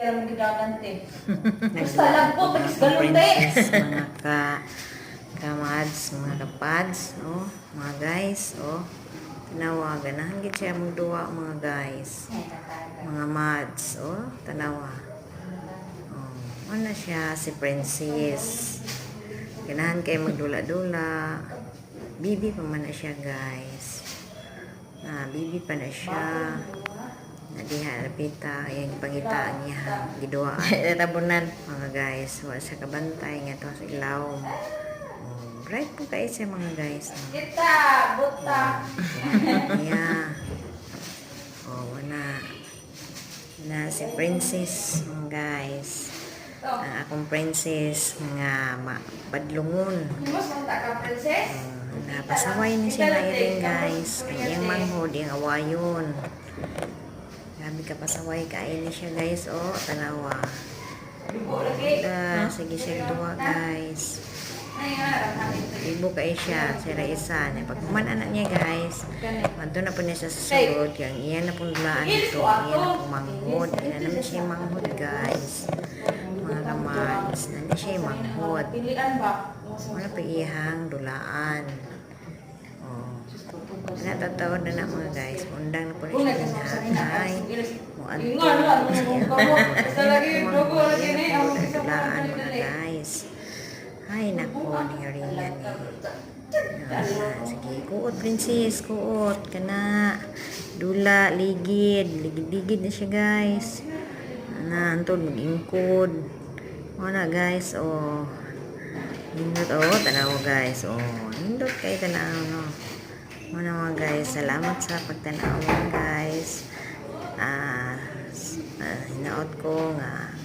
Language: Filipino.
Kaya mo gidagante. Basta lang po, tagis galunte. Mga kamads, mga kapads, oh, mga guys, oh. Tanawa, ganahan gid siya mong duwa, mga guys. Mga mads, oh, tanawa. Oh, ano siya, si Princess. Ganahan kayo magdula-dula. Bibi pa man na siya, guys. Bibi pa na siya. Nadiha napita, yung pangitaan niya, giduaan. Tabunan, mga guys. Wala siya kabantay nga to sa ilaw. Bright po kayo siya, mga guys. Kita, buta. Yeah. Wala. Na si Princess, mga guys. Ang akong princess, nga padlungon. Mas manta ka, princess? Napasaway ni siya na iring, guys. Kanyang manghod, yung awayon. Grabe ka pasaway, kain ni siya, guys. Oh, tanawa. Sige siya duwa, guys. Ibo kayo siya, sira isa. Pagkuman anak niya, guys, manto na po niya sa sulod. Yang iyan na pong dulaan ito. Iyan na pong manghod. Iyan na naman siya manghod, guys. Mga kamads. Nandi siya yung manghod. Wala pa ihang dulaan. Natataon na mga guys. Undang na po na siya dinatay. Muanto siya. Dulaan, mga guys. Ay, nako, niyaringan sige, kuot, princess, kuot, kana, dula, ligid, ligid na siya, guys. Antod, mag-ingkod. Guys, oh. Nindot, oh, tanaw, guys, oh. Nindot kayo, tanaw, no. Mga guys, salamat sa pagtanaw, guys. Hinaot ko, nga,